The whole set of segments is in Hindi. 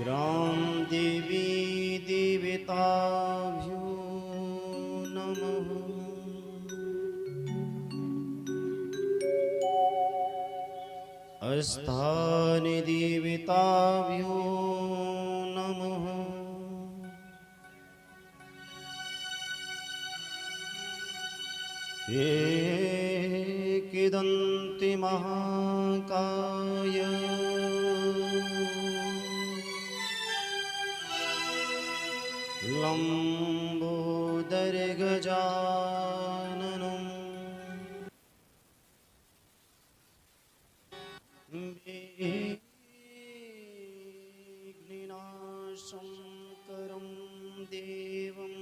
ग्राम देवी देवताभ्यो नमः। स्थान देवताभ्यो नमः। एकदन्ति महाकाय लंबोदर गजाननम् विघ्ननाशं करं देवम्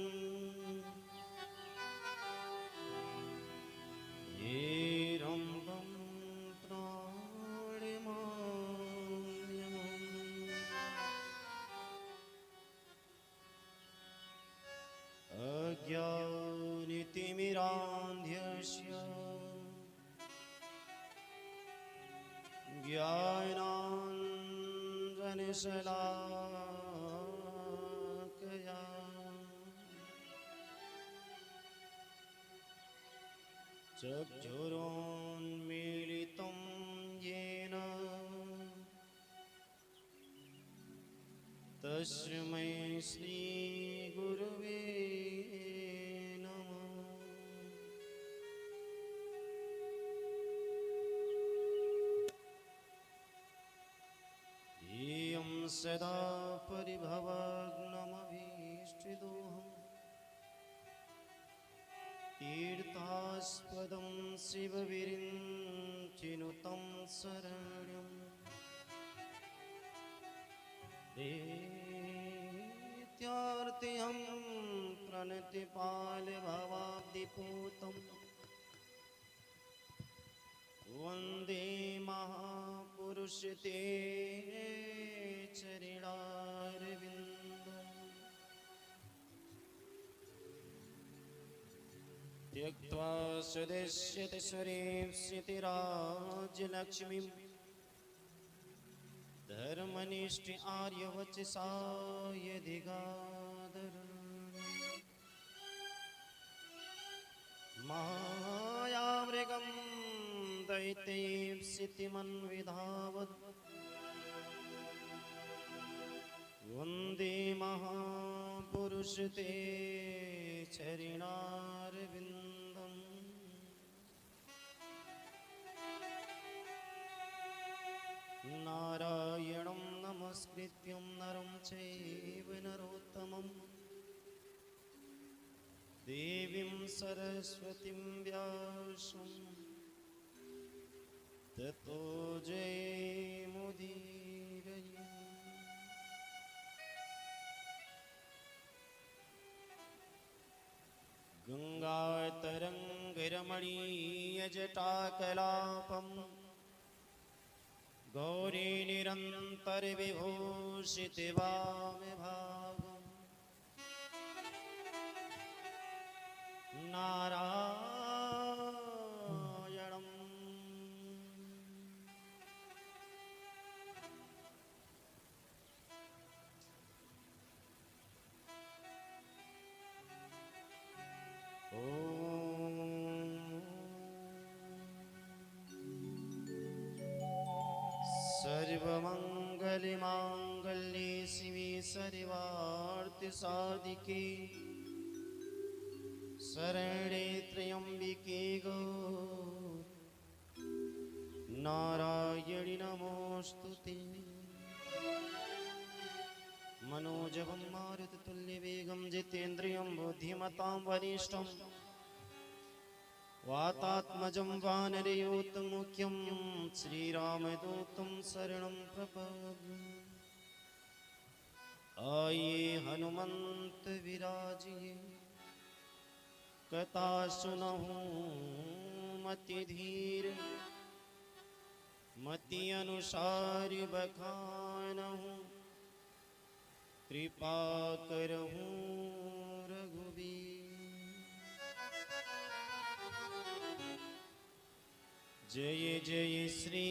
हेरम्बं प्रणमाम्यहम्। अज्ञानतिमिरान्ध्यस्य ज्ञानाञ्जनशलाकया चक्षुरोन्मीलितं येन तस्मै श्रीगुरुवे नमः। ध्येयं सदा परिभवग्नमभीष्टदोहम् तीर्थास्पदं शिवविरिञ्चिनुतं शरण्यम् दैत्यार्तिहं प्रणतिपालभवाब्धिपूतं वन्दे महापुरुषते चरणारविन्दम्। त्यक्त्वा स्वदेश्यतिसुरेप्सितिराज्यलक्ष्मीं धर्मनिष्ठ आर्यवचसा यदिगादर मायामृगं दैत्यैप्सितिमन्विधावत् वन्दे महापुरुषते चरणारविन्दम्। नारायणं नमस्कृत्यं नरं चैव नरोत्तमं देवीं सरस्वतीं व्यासं ततो जयमुदीरये। गंगातरङ्गरमणीयजटाकलापम् गौरी निरन्तरविभूषिते वामभागम् नारायणम् ॐ सर्वमङ्गलमाङ्गल्ये शिवे सर्वार्थसाधिके शरणे त्र्यम्बिके गौरी नारायणि नमोऽस्तुते। मनोजवं मारुततुल्यवेगं जितेन्द्रियं बुद्धिमतां वरिष्ठं वातात्मजं वानरयूथमुख्यं श्रीरामदूतं शरणं प्रपद्ये। आये हनुमन्त विराजिए कथा सुनहु मति धीर मति अनुसार बखानहु कृपा करहु रघुवीर। जय जय श्री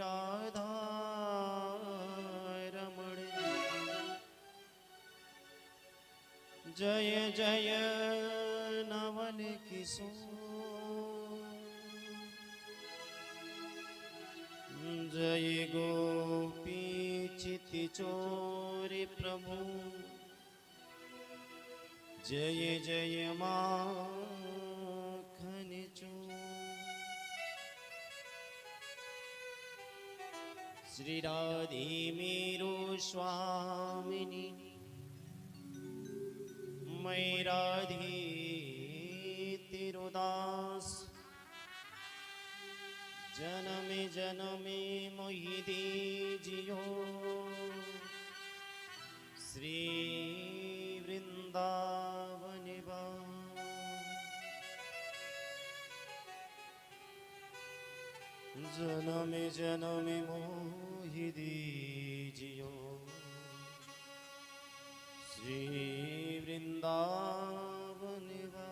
राधा रमण जय जय नवल किशोर, जय गोपी चिति चोर प्रभु, जय जय माखन चोर। श्री राधे मेरो स्वामिनी, मैं राधे तेरो दास, जन्म जन्मे मोहि दीजियो श्री वृंदावन वास। जन्म जन्मे मोहि दीजियो श्री वृंदावन वास।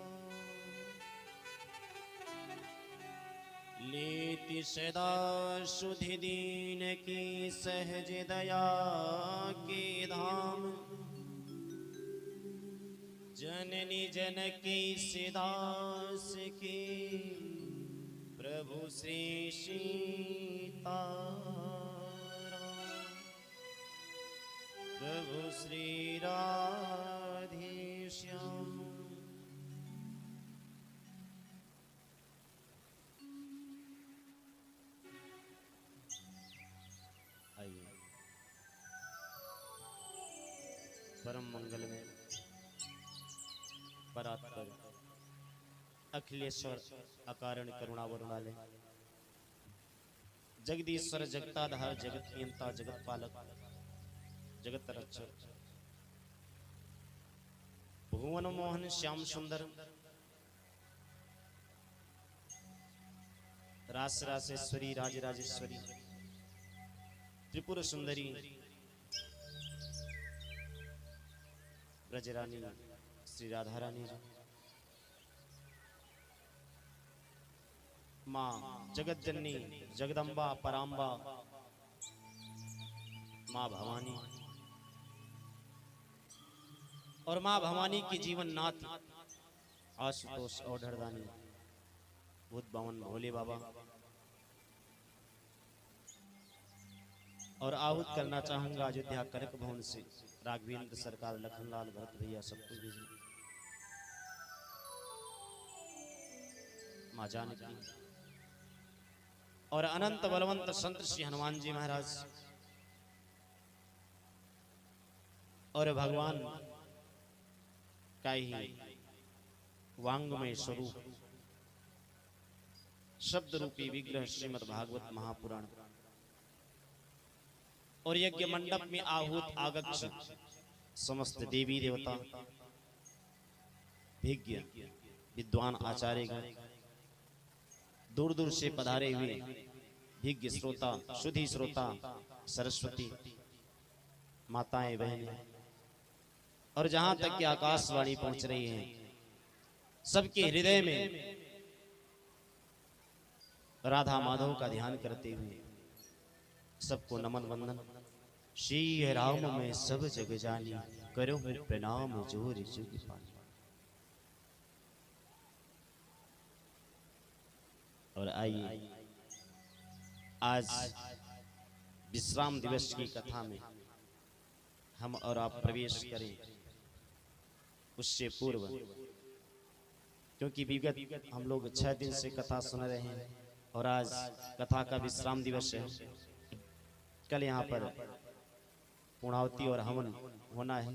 लेति सदा सुधि दीन की सहज दया के धाम, जननी जनकी सिदास की प्रभु श्री सीताराम, प्रभु श्री राधे श्याम। आइए परम मंगल में परात्पर अखिलेश्वर अकारण करुणा वरुणालय, जगदीश्वर जगताधार जगत नियंता जगत पालक जगत रक्षक, भुवन मोहन श्याम सुंदर, रास रासेश्वरी राजराजेश्वरी, त्रिपुर सुंदरी, ब्रजरानी श्री राधा रानी, माँ जगत जननी जगदम्बा पराम्बा, माँ भवानी और माँ भवानी की जीवन नाथ आशुतोष और ढरदानी, भूत बावन भोले बाबा। और आहूत करना चाहूंगा अयोध्या कनक भवन से राघवेंद्र सरकार, लखनलाल भरत भैया सबको भेजिए, माँ जानकी और अनंत बलवंत संत श्री हनुमान जी महाराज और भगवान का ही वांगमय स्वरूप शब्द रूपी विग्रह श्रीमद् भागवत महापुराण और यज्ञ मंडप में आहूत आगच्छ समस्त देवी देवता, भिज्ञ विद्वान आचार्यगण, दूर दूर से पधारे हुए भिज्ञ श्रोता, शुद्धि श्रोता, सरस्वती माताएं बहनें और जहां तक कि आकाशवाणी पहुंच रही है, सबके हृदय में राधा माधव का ध्यान करते हुए सबको नमन वंदन। श्री राम में सब जग जानी, करो प्रणाम जोर जुग पानी। और आइए आज विश्राम दिवस की कथा में हम और आप प्रवेश करें। उससे पूर्व, क्योंकि विगत हम लोग 6 दिन से कथा सुन रहे हैं और आज कथा का विश्राम दिवस है। कल यहाँ पर पूर्णावती और हवन होना है,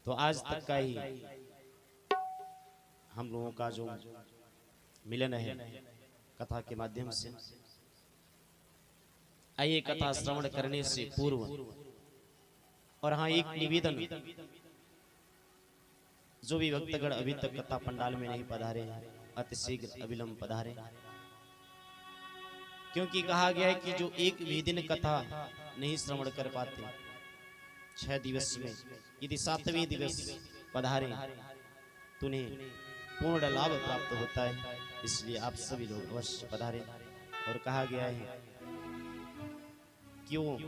तो आज तक का ही हम लोगों का जो मिलन है कथा के माध्यम से। आइए कथा श्रवण करने से पूर्व और हाँ एक निवेदन, जो भी भक्तगण अभी तक कथा पंडाल में नहीं पधारे हैं अति शीघ्र अविलंब पधारे, क्योंकि कहा गया है कि जो एक भी दिन कथा नहीं श्रवण कर पाते 6 दिवस में, यदि 7वें दिवस पधारे तो उन्हें पूर्ण लाभ प्राप्त होता है। इसलिए आप सभी लोग अवश्य पधारे। और कहा गया है कि वो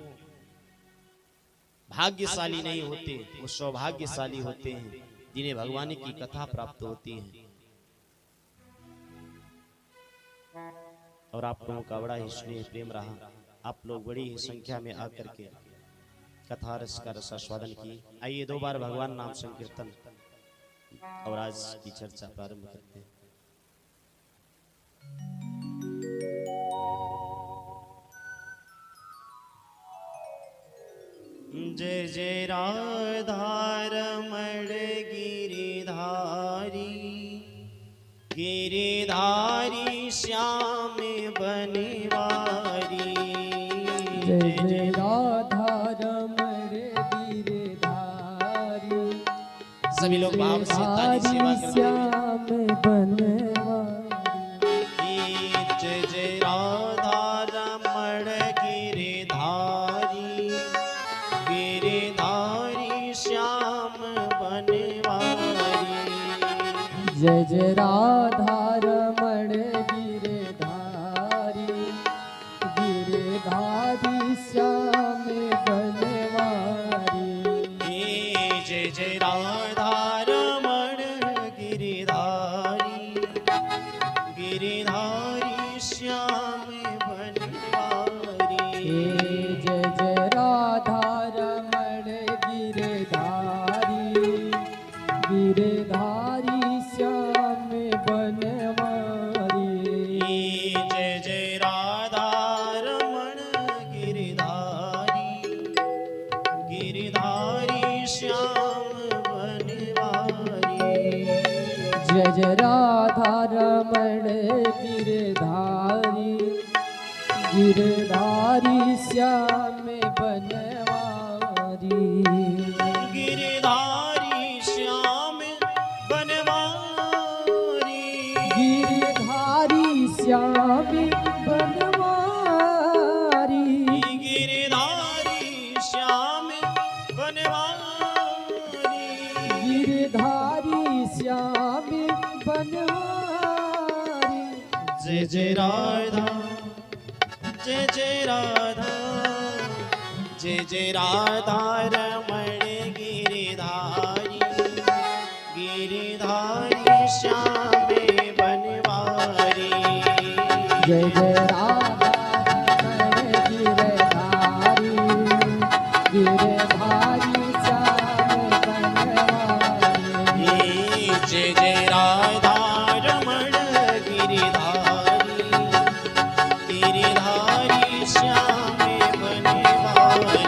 भाग्यशाली नहीं होते, वो सौभाग्यशाली होते हैं जिन्हें भगवान की कथा प्राप्त होती है। और आप लोगों का बड़ा ही स्नेह प्रेम रहा। आप लोग बड़ी ही संख्या में आकर के कथा रस का रसास्वादन किए। आइए 2 बार भगवान नाम संकीर्तन और आज की चर्चा प्रारंभ करते हैं। जय जय राधा रमण गिरिधारी, गिरिधारी श्याम बनवारी। जय जय राधा रमण गिरिधारी, सभी लोग भाव से ताली सेवा करते श्याम बनवारी। जय जय राधा रमण गिरिधारी, गिरिधारी श्याम बनवारी। जय जय राधा रमण गिरिधारी, गिरिधारी श्याम बनवारी। जय जय राधा रमण गिरिधारी, गिरिधारी श्याम बनवारी। जय जय राधा रमण गिरिधारी, गिरिधारी श्याम बनवारी। जय जय राधा रमण गिरिधारी, गिरिधारी श्याम बनवारी। जय जय राधा रमण गिरिधारी, गिरिधारी श्याम बनवारी। गिरिधारी श्याम बनवारी, गिरिधारी श्याम बनवारी। गिरिधारी श्याम बनवारी। गिरिधारी श्याम बनवारी। जय जय राधा, जय जय राधा, जय जय राधा रमण गिरिधारी, गिरिधारी श्याम बनवारी। जय जय राधा रमण गिरिधारी, गिरिधारी श्याम बनवारी। जय जय राधा रमण गिरिधारी, गिरिधारी श्याम बनवारी।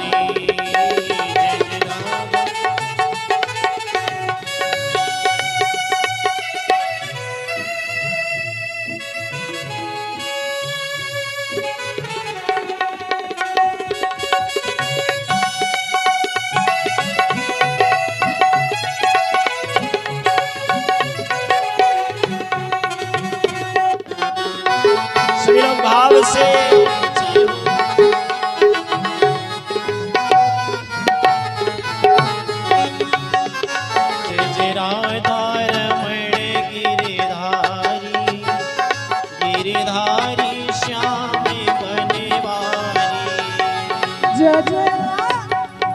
जय जय राधा। सभी लोग भाव से जय जय राधा रमण गिरिधारी, गिरिधारी श्याम बनवारी। जय जय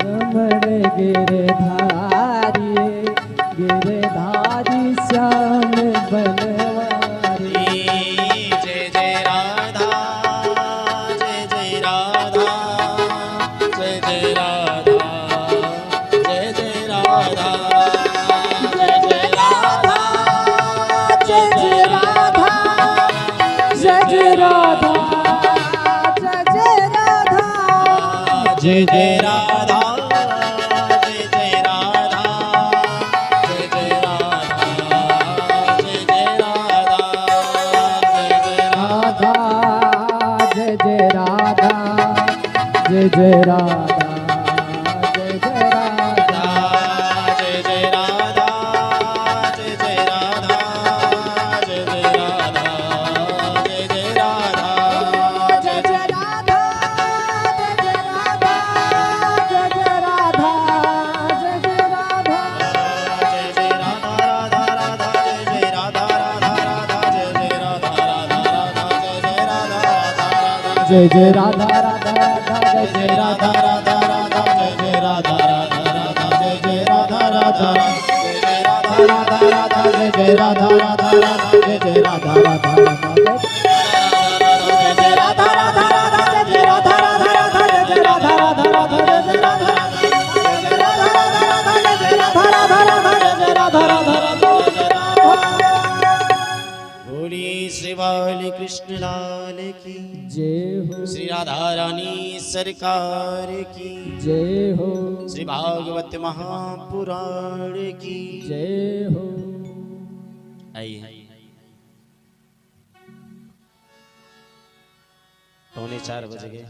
रमण गिरिधारी, गिरिधारी श्याम बनवारी। जय जय राधा, जय जय राधा, जय जय राधा, जय जय राधा, जय जय राधा, जय जय राधा, जय जय राधा, जय जय राधा। जय जय राधा, जय जय राधा, जय जय राधा, जय जय राधा, जय जय राधा। राधा, जय जय राधा, जय जय राधा, जय जय राधा। जय जय राधा, जय जय राधा, जय जय राधा, जय जय राधा। जय जय राधा, जय जय राधा, जय जय राधा, जय जय राधा। जय जय राधा, राधा राधा, जय जय राधा, राधा राधा, जय जय राधा, राधा राधा, जय जय राधा, राधा राधा। जय जय राधा, राधा राधा, जय जय राधा, राधा राधा राधा, जय जय राधा। राधा राधा जय जय राधा राधा राधा जय जय राधा राधा राधा जय जय राधा राधा राधा जय जय राधा राधा राधा जय जय राधा राधा राधा जय जय राधा राधा जय जय राधा राधा राधा जय जय राधा राधा राधा जय जय राधा राधा राधा बोली श्री बाली कृष्ण लाल की जय हो श्री राधा रानी सरकार की जय हो श्री भागवत महापुराण की जय हो। आइए 3:45 बज गए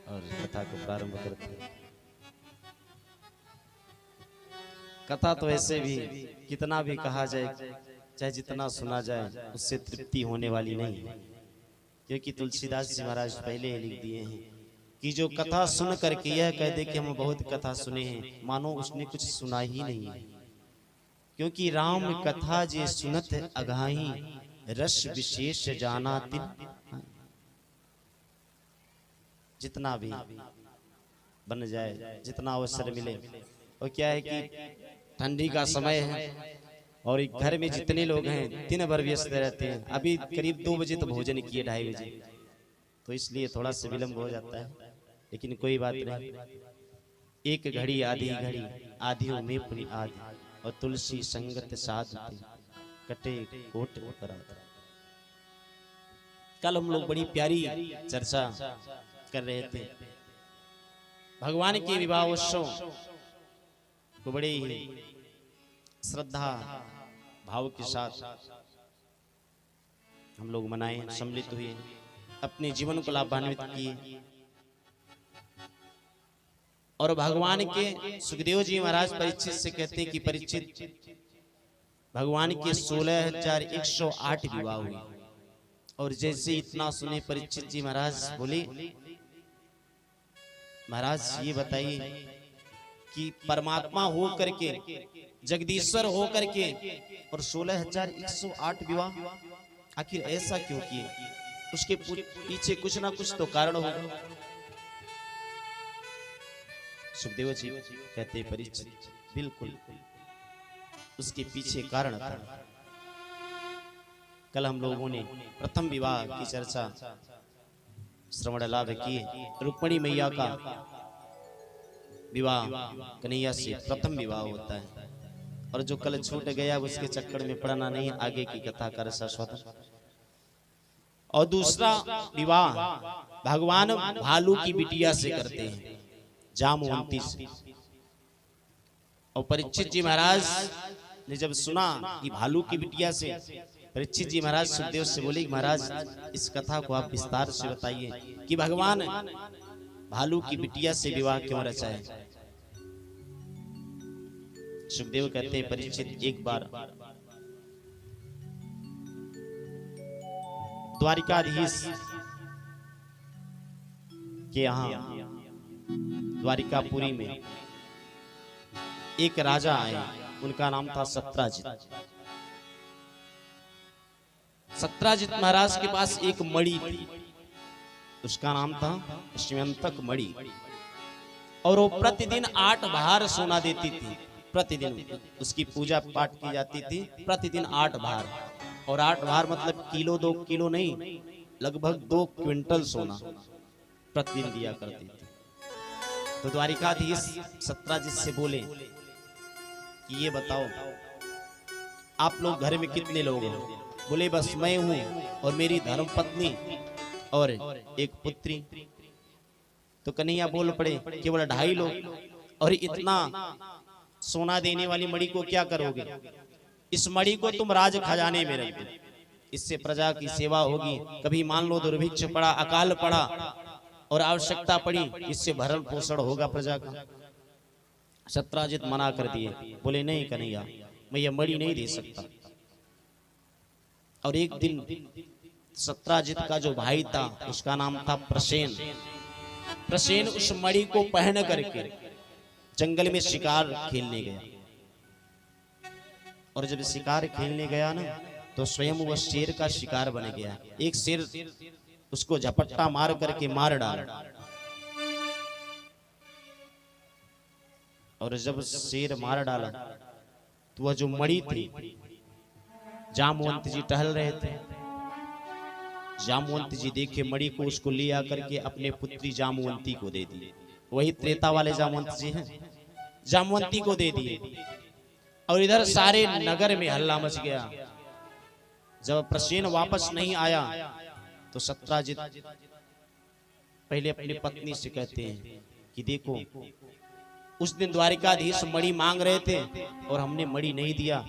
और कथा को प्रारंभ करते हैं। कथा तो ऐसे भी कितना भी कहा जाए, चाहे जितना सुना जाए, उससे तृप्ति होने वाली नहीं है, क्योंकि तुलसीदास जी महाराज पहले ही लिख दिए हैं कि जो कथा सुन करके यह कह दे कि हम बहुत कथा सुने हैं, मानो उसने कुछ सुना ही नहीं है। क्योंकि राम कथा जे सुनत अगाही, रस विशेष जाना तिन। जितना भी बन जाए, जितना अवसर मिले, और क्या है कि ठंडी का समय है और घर में जितने लोग हैं दिन भर व्यस्त रहते हैं। अभी करीब 2 बजे तो भोजन किए, 2:30 बजे, तो इसलिए थोड़ा सा विलम्ब हो जाता है, लेकिन कोई बात नहीं। एक घड़ी आधी घड़ी आधियों में पुनि आधी, और तुलसी संगत साधते कटे कोट करात। कल हम लोग बड़ी प्यारी चर्चा कर रहे थे, भगवान के विवाह उत्सव को बड़े ही श्रद्धा भाव के साथ हम लोग मनाए, सम्मिलित हुए, अपने जीवन को लाभान्वित किए। और भगवान के सुखदेव जी महाराज परीक्षित से कहते हैं कि परीक्षित, भगवान के 16,108 विवाह हुए। और जैसे इतना सुने परीक्षित जी महाराज बोले, महाराज ये बताइए कि परमात्मा हो करके, जगदीश्वर हो करके, और 16,108 विवाह, आखिर ऐसा क्यों किए? उसके पीछे कुछ ना कुछ तो कारण होगा। सुखदेव जी कहते परीक्षित, बिल्कुल उसके पीछे कारण था। कल हम लोगों ने प्रथम विवाह की चर्चा श्रवण लाभ किए। रुक्मिणी मैया का विवाह कन्हैया से प्रथम विवाह होता है, और जो कल छूट गया उसके चक्कर में पड़ना नहीं, आगे की कथा का शाश्वत। और दूसरा विवाह भगवान भालू की बिटिया से करते हैं, जामवंती से। और परीक्षित जी महाराज ने जब सुना कि भालू की बिटिया से, परीक्षित जी महाराज सुखदेव से बोले, महाराज इस कथा को आप विस्तार से बताइए कि भगवान भालू की बिटिया से विवाह क्यों रचा है। सुखदेव कहते हैं, परीक्षित एक बार द्वारिकाधीश के यहाँ द्वारिकापुरी में एक राजा आए, उनका नाम था सत्राजित। सत्राजित महाराज के पास एक मणि थी, उसका नाम था श्रीमंतक मणि, और वो प्रतिदिन 8 भार सोना देती थी। प्रतिदिन उसकी पूजा पाठ की जाती थी, प्रतिदिन 8 भार। और 8 भार मतलब किलो 2 किलो नहीं, लगभग 2 क्विंटल सोना प्रतिदिन दिया करती थी। तो द्वारिकाधीश सत्राजित से बोले कि ये बताओ आप लोग घर में कितने लोग हैं? बोले बस मैं हूं और मेरी धर्मपत्नी और एक पुत्री। तो कन्हैया बोल पड़े, केवल 2.5 लोग, और इतना सोना देने वाली मणि को क्या करोगे? इस मणि को तुम राज खजाने में रख दो, इससे प्रजा की सेवा होगी। कभी मान लो दुर्भिक्ष पड़ा, अकाल पड़ा और आवश्यकता पड़ी, इससे भरण पोषण होगा प्रजा का। सत्राजित मना कर दिए, बोले नहीं कन्हैया, मैं ये मणि नहीं दे सकता। और एक दिन सत्राजित का जो भाई था, उसका नाम था प्रसेन। प्रसेन उस मणि को पहन करके जंगल में शिकार खेलने गया। और जब शिकार खेलने गया ना, तो स्वयं वह शेर का शिकार बन गया। एक शेर उसको झपट्टा मार करके मार डाला। और जब शेर मार डाला तो वह जो मणि थी, जामवंत जी टहल रहे थे। जामवंत जी देखे मणि को, उसको ले आकर के अपने पुत्री जामवंती को दे दिए। वही त्रेता वाले जामवंत जी हैं, जामवंती को दे दिए। और इधर सारे नगर में हल्ला मच गया। जब प्रसेन वापस नहीं आया तो सत्राजित पहले अपनी पत्नी से कहते हैं कि देखो, उस दिन द्वारिकाधीश मणि मांग रहे थे और हमने मणि नहीं दिया,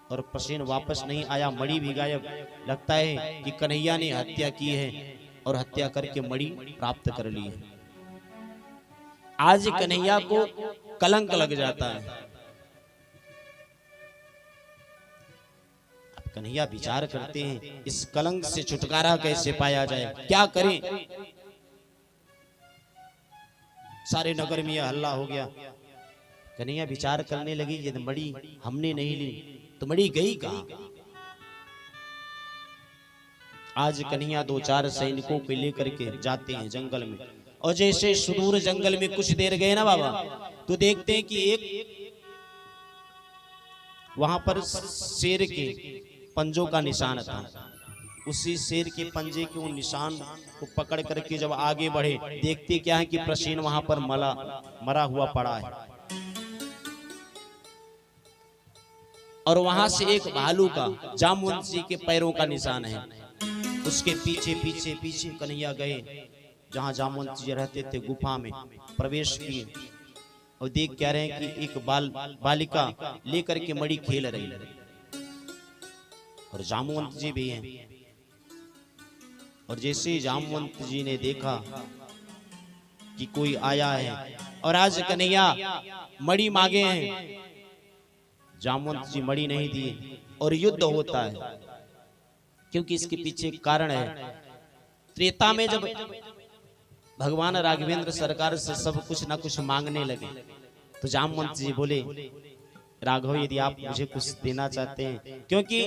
और प्रसेन वापस नहीं आया, मणि भी गायब। लगता है कि कन्हैया ने हत्या की है और हत्या करके मणि प्राप्त कर ली है। आज कन्हैया को कलंक लग जाता है। अब कन्हैया विचार करते हैं, इस कलंक से छुटकारा कैसे पाया जाए, क्या करें। सारे नगर में यह हल्ला हो गया। कन्हैया विचार करने लगी, यदि मणि हमने नहीं ली तो मणि गई कहां। आज कन्हैया 2-4 सैनिकों को लेकर के जाते हैं जंगल में, और जैसे सुदूर जंगल में कुछ देर गए ना बाबा, तो देखते हैं कि एक वहां पर शेर के पंजों का निशान था। उसी शेर के पंजे के उन निशान को पकड़ करके जब आगे बढ़े, देखते क्या है कि प्रसेन वहां पर मरा हुआ पड़ा है। और वहां से एक भालू का, जामवंत जी के पैरों का निशान है। उसके पीछे पीछे पीछे कन्हैया गए जहां जामवंत जी रहते थे, गुफा में प्रवेश किए, और देख क्या रहे हैं कि एक बालिका लेकर के मणि खेल रही है, और जामवंत जी भी हैं। और जैसे जामवंत जी ने देखा कि कोई आया है और आज कन्हैया मणि मांगे हैं, जामवंत जी मणि नहीं दिए और युद्ध होता है। क्योंकि इसके पीछे कारण है, त्रेता में जब भगवान राघवेंद्र सरकार से सब कुछ ना कुछ मांगने लगे, तो जामवंत जी बोले, राघव यदि आप मुझे कुछ देना चाहते हैं, क्योंकि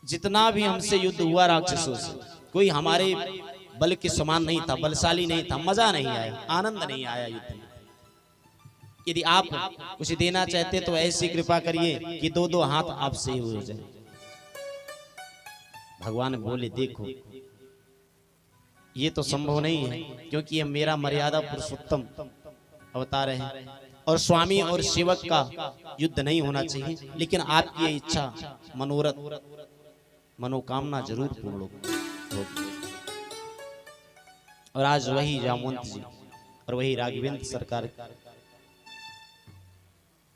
जितना भी हमसे युद्ध हुआ राक्षसों से, कोई हमारे बल के समान नहीं था, बलशाली नहीं था, मजा नहीं आया, आनंद नहीं आया युद्ध में। यदि आप कुछ देना चाहते तो ऐसी कृपा करिए कि 2-2 हाथ आपसे ही हो जाए। भगवान बोले, देखो ये तो संभव नहीं है, क्योंकि ये मेरा मर्यादा पुरुषोत्तम अवतार है, और स्वामी और सेवक का युद्ध नहीं होना चाहिए, लेकिन आपकी ये इच्छा, मनोरथ, मनोकामना जरूर पूर्ण होगी। और आज वही जामवंत जी और वही राघवेंद्र सरकार,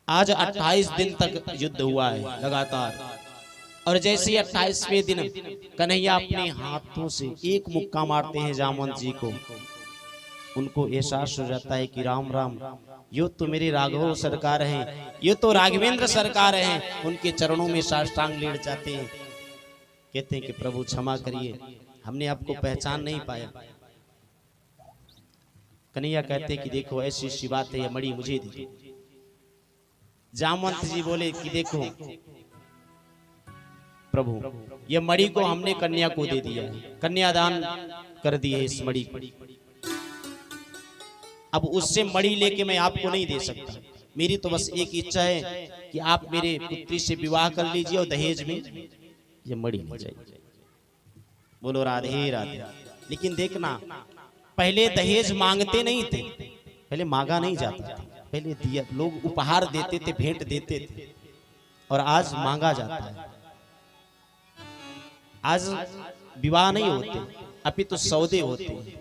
आज 28 दिन तक युद्ध हुआ है लगातार। और जैसे 28वें दिन कन्हैया अपने हाथों से एक मुक्का मारते हैं जामवंत जी को, उनको एहसास हो जाता है कि राम राम, ये तो मेरे राघव सरकार हैं, ये तो राघवेंद्र सरकार हैं। उनके चरणों में साष्टांग लेट जाते हैं, कहते हैं कि प्रभु क्षमा करिए, हमने आपको पहचान नहीं पाया। कन्हैया कहते हैं कि देखो ऐसी सी बात है, ये मणि मुझे दी। जामवंत जी बोले कि देखो प्रभु, ये मणि को हमने कन्या को दे दिया है, कन्यादान कर दिए इस मणि को। अब उससे मणि लेके मैं आपको नहीं दे सकता, मेरी तो बस एक इच्छा है कि आप मेरे पुत्री से विवाह कर लीजिए और दहेज में ये मणि ले जाइए। बोलो राधे राधे। लेकिन देखना, पहले दहेज मांगते नहीं थे, पहले मांगा नहीं जाता था, पहले दिया, लोग उपहार देते थे, भेंट देते थे, और आज मांगा जाता है। आज विवाह नहीं होते, अपितु सौदे होते हैं।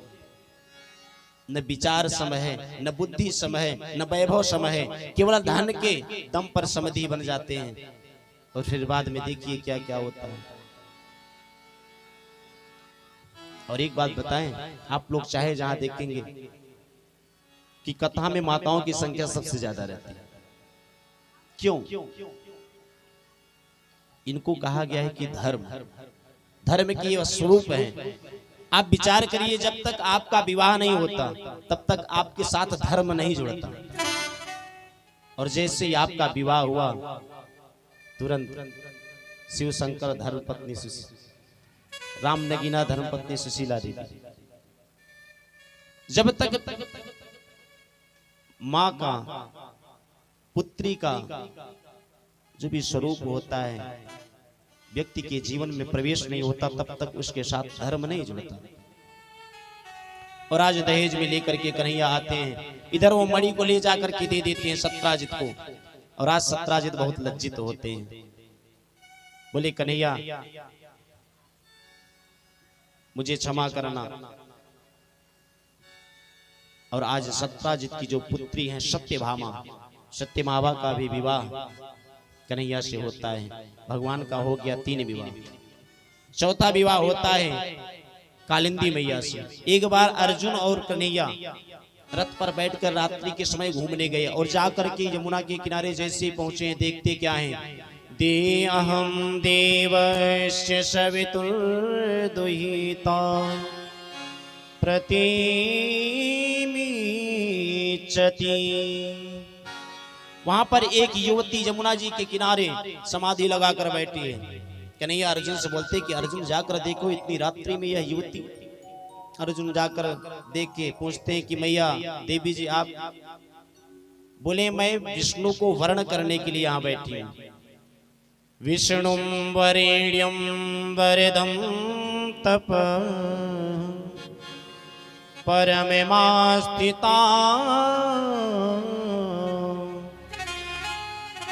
न विचार समय है, न बुद्धि समय है, न वैभव समय है, केवल धन के दम पर समधि बन जाते हैं, और फिर बाद में देखिए क्या क्या होता है। और एक बात बताएं, आप लोग चाहे जहां देखेंगे कि कथा में माताओं की संख्या सबसे ज्यादा रहती है। क्यों? इनको कहा गया है कि धर्म की यह स्वरूप है। आप विचार करिए, जब तक आपका विवाह नहीं होता तब तक आपके साथ धर्म नहीं जुड़ता, और जैसे ही आपका विवाह हुआ तुरंत शिव शंकर धर्मपत्नी राम नगीना धर्मपत्नी सुशीला देवी, जब तक माँ का पुत्री का जो भी स्वरूप होता है व्यक्ति के जीवन में प्रवेश नहीं होता तब तक उसके साथ धर्म नहीं जुड़ता। और आज दहेज में लेकर के कन्हैया आते हैं, इधर वो मणि को ले जाकर के दे देते हैं सत्राजित को, और आज सत्राजित बहुत लज्जित होते हैं। बोले कन्हैया मुझे क्षमा करना। और आज सत्राजित की जो पुत्री है सत्यभामा, सत्यभामा का भी विवाह कन्हैया से होता है। भगवान का हो गया 3 विवाह, चौथा विवाह होता है कालिंदी मैया से। एक बार अर्जुन और कन्हैया रथ पर बैठकर रात्रि के समय घूमने गए और जाकर के यमुना के किनारे जैसे पहुंचे हैं, देखते क्या है, देहं देवस्य सवितुर्दुहिता प्रतिमिच्छति। वहां पर एक युवती यमुना जी के किनारे समाधि लगाकर बैठी है। कन्हैया अर्जुन से बोलते कि अर्जुन जाकर देखो इतनी रात्रि में यह युवती। अर्जुन जाकर देख के पूछते हैं कि मैया देवी जी आप? बोले मैं विष्णु को वर्ण करने के लिए यहाँ बैठी हूँ। विष्णुं वरेण्यं वरदं तप परमेमास्थिता।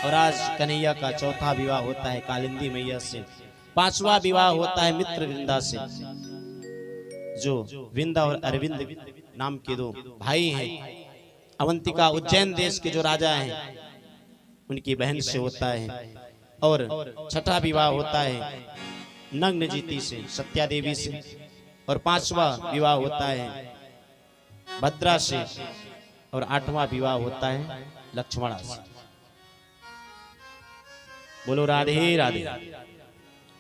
और आज कन्हैया का चौथा विवाह होता है कालिंदी मैया से। 5वां विवाह होता है मित्र विंदा से, जो विंदा और अरविंद नाम के 2 भाई हैं। अवंतिका उज्जैन देश के जो राजा हैं उनकी बहन से होता है। और 6ठा विवाह होता है नग्नजीती से, सत्या देवी से। और 5वां विवाह होता है भद्रा से। और 8वां विवाह होता है लक्ष्मणा से। बोलो राधे राधे।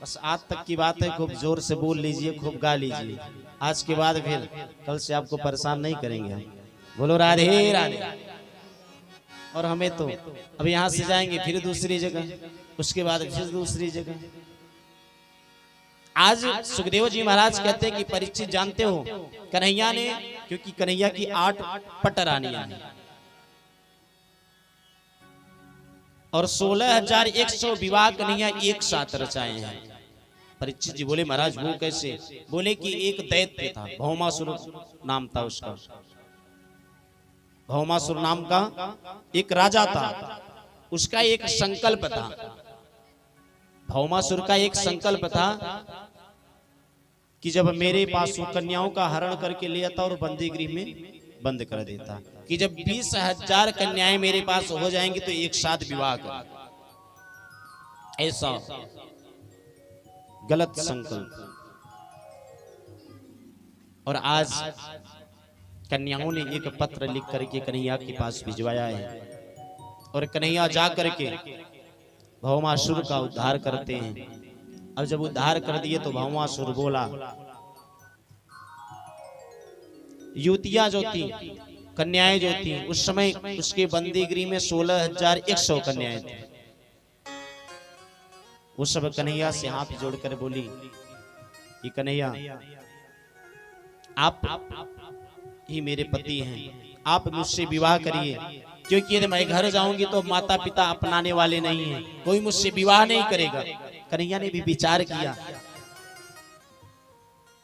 बस आज तक की बात है, खूब जोर से बोल लीजिए, खूब गा लीजिए। आज के बाद फिर कल से आपको परेशान नहीं करेंगे हम। बोलो राधे राधे। और हमें तो अब यहाँ से जाएंगे फिर दूसरी जगह, उसके बाद फिर दूसरी जगह। आज सुखदेव जी महाराज कहते हैं कि परीक्षित जानते हो कन्हैया ने, क्योंकि कन्हैया की 8 पटरानियां हैं और 16,100 विवाह कन्हैया एक साथ रचाए हैं। परीक्षित जी बोले महाराज वो कैसे? बोले कि एक दैत्य था, भौमासुर नाम था उसका। भौमासुर नाम का एक राजा था, उसका एक संकल्प था। भौमासुर का एक संकल्प था कि जब मेरे पास वो कन्याओं का हरण करके ले आता और बंदी गृह में बंद कर देता, कि जब 20,000 कन्याएं मेरे पास हो जाएंगी तो एक साथ विवाह कर। ऐसा गलत संकल्प। और आज कन्याओं ने एक पत्र लिख करके कन्हैया के पास भिजवाया है और कन्हैया जा करके भौमासुर का उद्धार करते हैं। अब जब उद्धार कर दिए तो भौमासुर बोला, युवतियां जो थी, कन्याएं जो थी, उस समय उसके बंदी गृह में 16,100 कन्याएं थी। वो सब कन्हैया से हाथ जोड़कर बोली कि कन्हैया आप ही मेरे पति हैं, आप मुझसे विवाह करिए, क्योंकि यदि मैं घर जाऊंगी तो माता पिता अपनाने वाले नहीं हैं, कोई मुझसे विवाह नहीं करेगा। कन्हैया ने भी विचार किया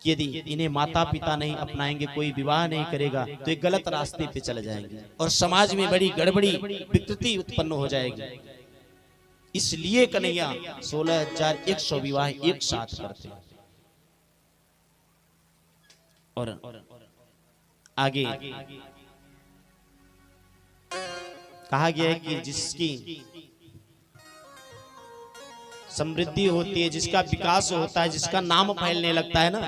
कि यदि इन्हें माता पिता नहीं अपनाएंगे, कोई विवाह नहीं करेगा तो ये गलत रास्ते पे चले जाएंगे और समाज में बड़ी गड़बड़ी विकृति उत्पन्न हो जाएगी। इसलिए कन्हैया 16,100 विवाह एक साथ करते हैं। और आगे कहा गया है कि जिसकी समृद्धि होती है, जिसका विकास होता है, जिसका नाम फैलने लगता है ना,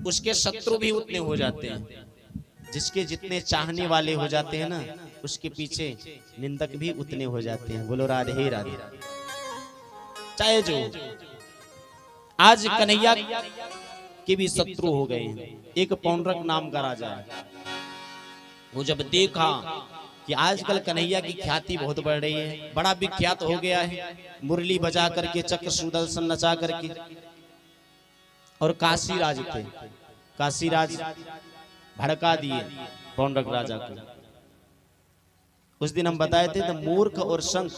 उसके शत्रु भी उतने हो जाते हैं। जिसके जितने चाहने वाले हो जाते हैं ना, उसके पीछे निंदक भी उतने हो जाते हैं। बोलो राधे राधे। चाहे जो आज कन्हैया के भी शत्रु हो गए हैं। एक पौंड्रक नाम का राजा है, वो जब देखा कि आजकल कन्हैया की ख्याति बहुत बढ़ रही है, बड़ा विख्यात हो गया है, मुरली बजा करके, चक्र सुदर्शन नचा करके। और काशीराज थे, काशीराज भड़का दिए पौंड्रक राजा को। उस दिन हम बताए थे तो मूर्ख और शंख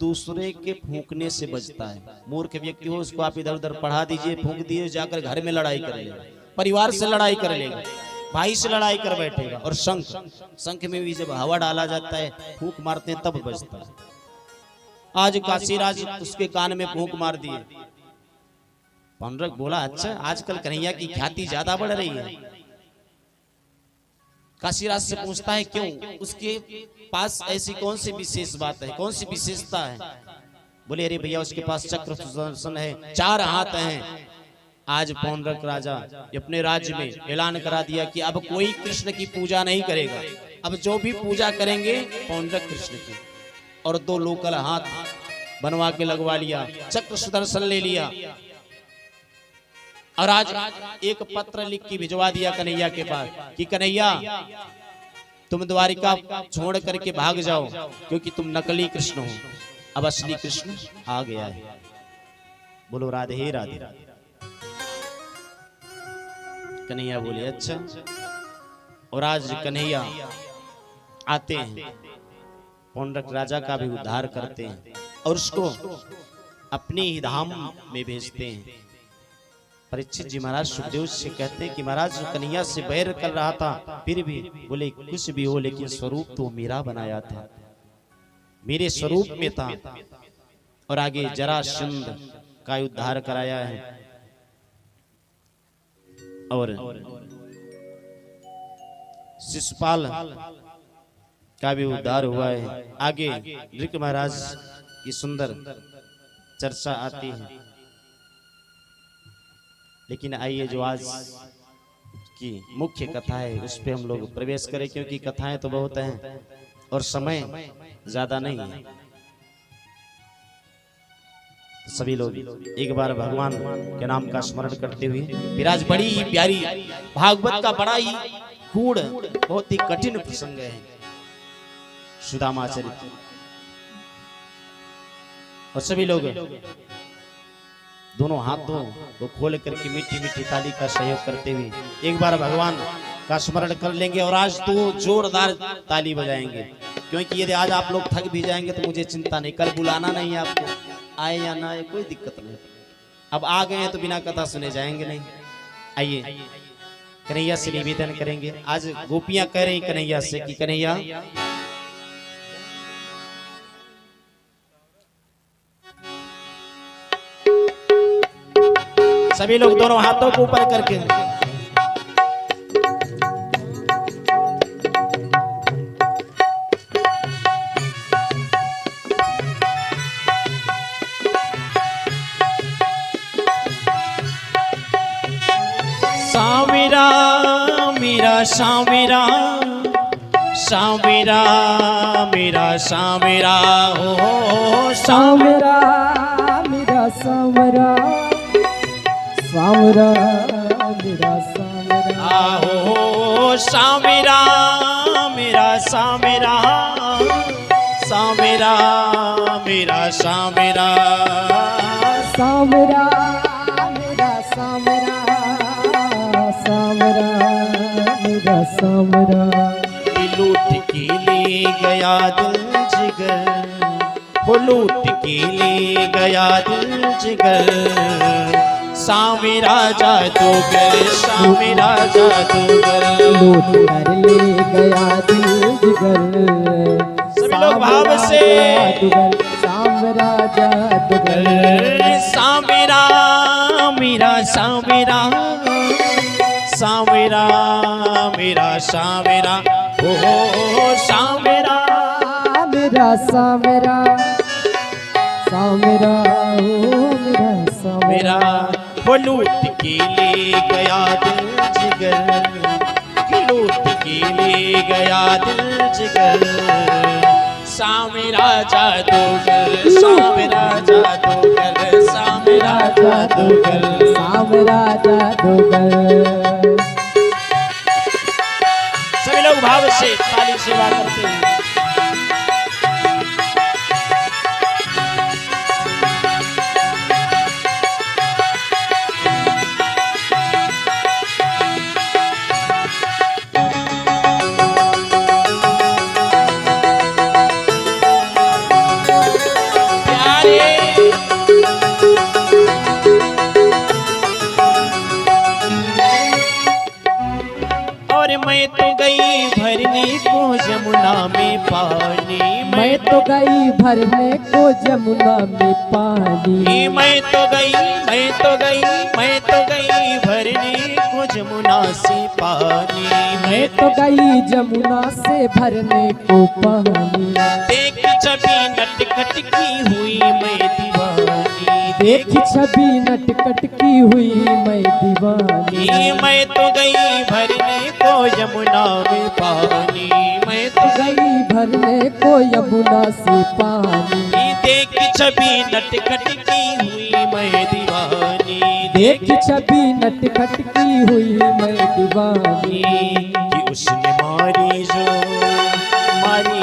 दूसरे के फूंकने से बचता है। मूर्ख व्यक्ति हो उसको आप इधर उधर पढ़ा दीजिए, फूंक दीजिए, जाकर घर में लड़ाई कर लेगा, परिवार से लड़ाई कर लेगा, भाई से लड़ाई कर बैठेगा। और शंख, शंख में भी जब हवा डाला जाता है, फूंक मारते हैं तब बजता है। आज काशीराज उसके कान में फूंक मार दिए। पौंड्रक बोला अच्छा आजकल कन्हैया की ख्याति ज्यादा बढ़ रही है। काशीराज से पूछता है क्यों, उसके पास ऐसी कौन सी विशेष बात है, कौन सी विशेषता है। बोले अरे भैया उसके पास चक्र सुदर्शन है, 4 हाथ हैं। आज पौंड्रक राजा अपने राज्य में ऐलान करा दिया कि अब कोई कृष्ण की पूजा नहीं करेगा, अब जो भी पूजा करेंगे पौंड्रक कृष्ण की। और 2 लोकल हाथ बनवा के लगवा लिया, चक्र सुदर्शन ले लिया। और आज एक पत्र लिख के भिजवा दिया कन्हैया के पास कि कन्हैया तुम द्वारिका छोड़ करके भाग जाओ, क्योंकि तुम नकली कृष्ण हो, अब असली कृष्ण आ गया है। बोलो राधे राधे। कन्हैया बोले अच्छा। और आज कन्हैया आते हैं, पौंड्रक राजा का भी उद्धार करते हैं और उसको अपने ही धाम में भेजते हैं। परीक्षित जी महाराज सुखदेव से कहते हैं कि महाराज कन्हैया से बैर कर रहा था, फिर भी बोले कुछ भी हो लेकिन स्वरूप तो मेरा बनाया था, मेरे स्वरूप में था। और आगे जरासंध का उद्धार कराया है और शिशुपाल का भी उद्धार हुआ है। आगे ऋक महाराज की सुंदर चर्चा आती है। लेकिन आइए जो आज की मुख्य कथा है उस पे हम लोग प्रवेश करें, क्योंकि कथाएं तो बहुत हैं और समय ज्यादा नहीं है। तो सभी लोग एक बार भगवान के नाम का स्मरण करते हुए, फिर आज बड़ी ही प्यारी भागवत का बड़ा ही गूढ़ बहुत ही कठिन प्रसंग है, सुदामा चरित्र। और सभी लोग दोनों हाथों को खोल करके मीठी मीठी ताली का सहयोग करते हुए एक बार भगवान का स्मरण कर लेंगे। और आज तो जोरदार ताली बजाएंगे, क्योंकि यदि आज आप लोग थक भी जाएंगे तो मुझे चिंता नहीं, कल बुलाना नहीं है आपको, आए या ना आए कोई दिक्कत नहीं। अब आ गए हैं तो बिना कथा सुने जाएंगे नहीं। आइए कन्हैया से निवेदन करेंगे। आज गोपियां कह रही कन्हैया से कि कन्हैया सभी लोग दोनों हाथों को ऊपर करके सामीरा मेरा सामीरा, सामीरा मेरा सामीरा, हो सामरा मेरा सामरा, सामरा मेरा सामरा, आहो सामीरा मेरा सामीरा, सामीरा मेरा सामीरा, सामरा मेरा सामरा, सामरा मेरा सामरा। लूट के ले गया दिल जिगर, वो लूट के ले गया दिल जिगर, सामीरा जादूगर, सामीरा जादूगर, लूट कर ले गया दिल जिगर। सभी लोग भाव से सामरा जादूगर, सामीरा मेरा सामीरा, सामीरा मेरा सामीरा, ओ सामीरा मेरा सामरा, सामरा ओ मेरा मेरा, सामरा। वो लूट के ले गया दिल जिगर, लूट के ले गया दिल जिगर, सामीरा जादूगर, सामीरा जादूगर, सामीरा जादूगर, सामरा जादूगर। सभी लोग भाव से ताली सेवा करते हैं। भरने को जमुना में पानी। मैं तो गई भरने को जमुना में पानी। मैं तो गई भरने को जमुना से पानी। मैं तो गई जमुना से भरने को पानी। देख छवि नटखट की हुई मैं दीवानी। देख छवि नटखट की हुई मैं दीवानी। मैं तो गई भरने को यमुना में पानी। मैं तो गई भरने को यमुना से पानी। देख छवि नटखट की हुई मैं दीवानी। देख छवि नटखट की हुई मैं दीवानी। कि उसने मारी जो मारी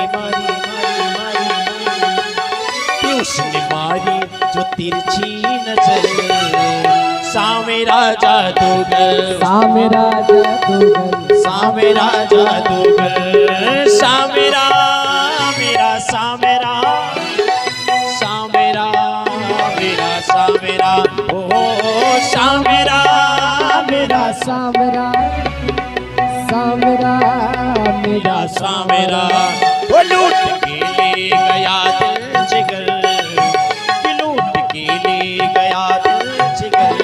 कि उसने मारी जो तिरछी नजर। सामेरा जादूगर, सामेरा जादूगर, सामेरा जादूगर, सामेरा मेरा सामेरा, सामेरा मेरा सामेरा, ओ सामेरा मेरा सामेरा, सामेरा मेरा सामेरा। वो लूट के ले गया दिल जिगर, लूट के ले गया दिल जिगर।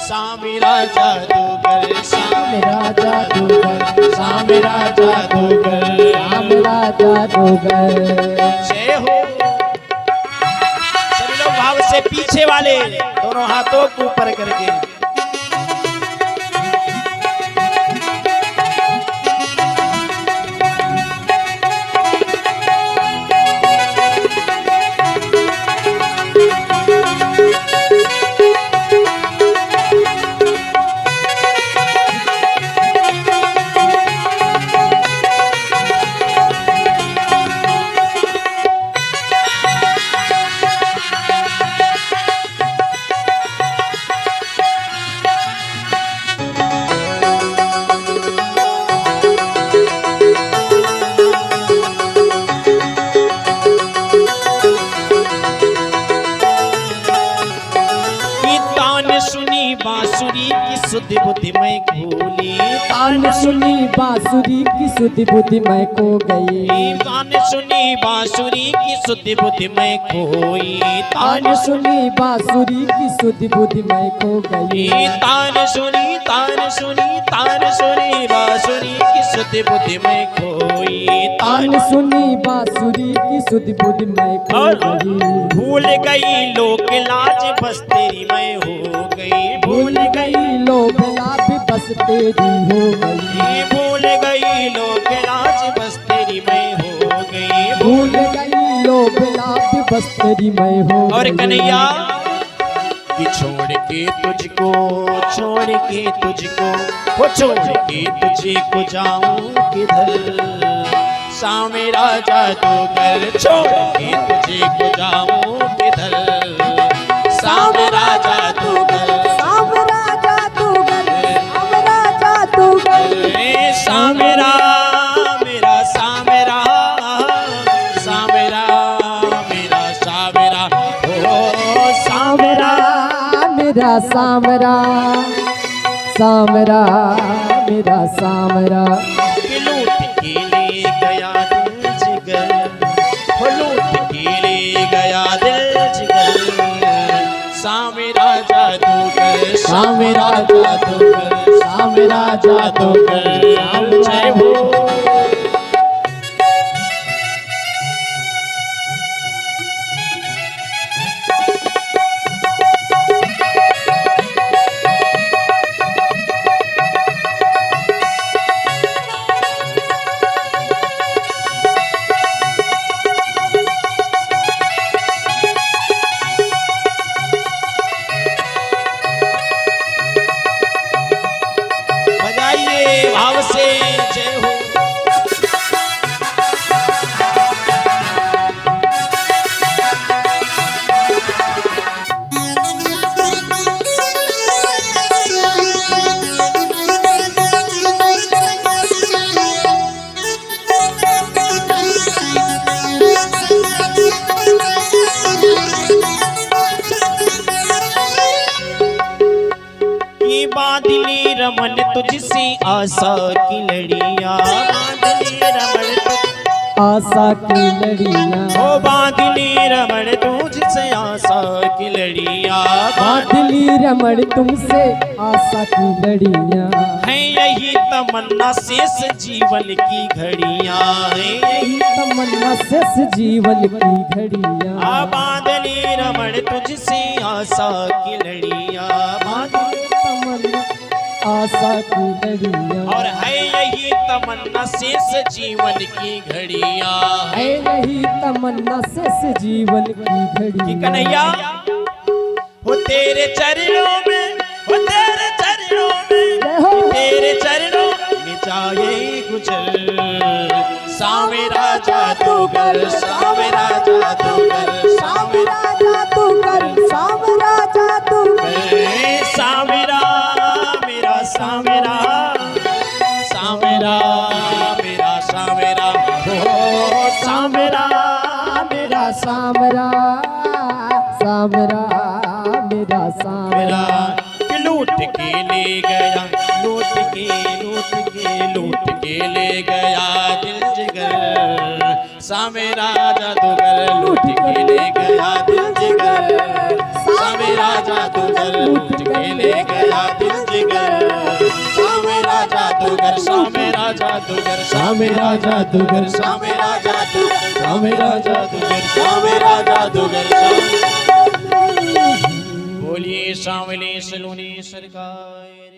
सामेरा जादूगर, सामेरा जादूगर, सामेरा जादूगर, सामेरा जादूगर। जय हो। सभी लोग भाव से पीछे वाले दोनों हाथों को ऊपर करके। बांसुरी की सुध बुद्धि मैं खोली। तान सुनी बांसुरी की सुध बुद्धि मैं खो गई। तान सुनी बांसुरी की सुध बुद्धि मैं खोई। तान सुनी बांसुरी की सुध बुद्धि मैं खो गई। तान सुनी बांसुरी की सुध बुद्धि मैं खोई। तान सुनी बांसुरी की सुध बुद्धि मैं खो गई। भूल गई लोक लाज बस तेरी मैं हो गई। भूल गई लोक लाज बस तेरी हो गई। भूल गई लोक लाज बस तेरी मैं हो गई। भूल गई लोक लाज बस तेरी मैं हो गई। और कन्हैया कि छोड़ के तुझको, छोड़ के तुझको, वो छोड़ के तुझको जाऊं किधर। सामेरा जादूगर, छोड़ के तुझको जाऊं किधर। सामेरा जादूगर, सामेरा जादूगर, सामेरा जादूगर। सामेरा मेरा सामेरा, सामेरा मेरा सामेरा, ओ सामेरा मेरा सामरा, सामरा मेरा सामरा। लूट के ले गया दिल जिगर, लूट के ले गया दिल जिगर। सामेरा जादूगर, सामेरा जादूगर, सामेरा जादूगर। जय हो। भाव से जय हो। बादली रमन तुझसे आशा की लड़ियां। आशा की लड़ियां, ओ बांधली रमण तुझसे आशा की लड़ियां, बांधली रमण तुमसे आशा की लड़ियां, है यही तमन्ना शेष जीवन की घड़ियां, है यही तमन्ना शेष जीवन की घड़ियां, बांधली रमण तुझसे आशा की लड़ियां, बांधली तमन्ना आशा की लड़ियां, और है यही तमन्ना शेष जीवन की घड़ियां, है यही तमन्ना शेष जीवन की कि घड़ियां। कन्हैया हो तेरे चरणों में, हो तेरे चरणों में, तेरे चरणों में जाए गुजर, सावेरा जादूगर, सावेरा जादूगर, सावेरा जादूगर, सावरा जादूगर, सावेरा मेरा सावेरा, सावेरा मेरा सावेरा, हो सावेरा मेरा सावरा सावरा मेरा सावरा, मेरा कि लूट के ले गया, लूट के लूट के लूट के ले गया दिल जिगर, सावेरा जादूगर लूट के ले गया दिल जिगर, सावेरा जादूगर लूट के ले गया दिल जिगर, सावेरा जादूगर, सावेरा जादूगर, सावेरा जादूगर, सावेरा जादूगर, सावेरा जादूगर, सावेरा जादूगर, बोलिए सांवले सलोनी सरकार।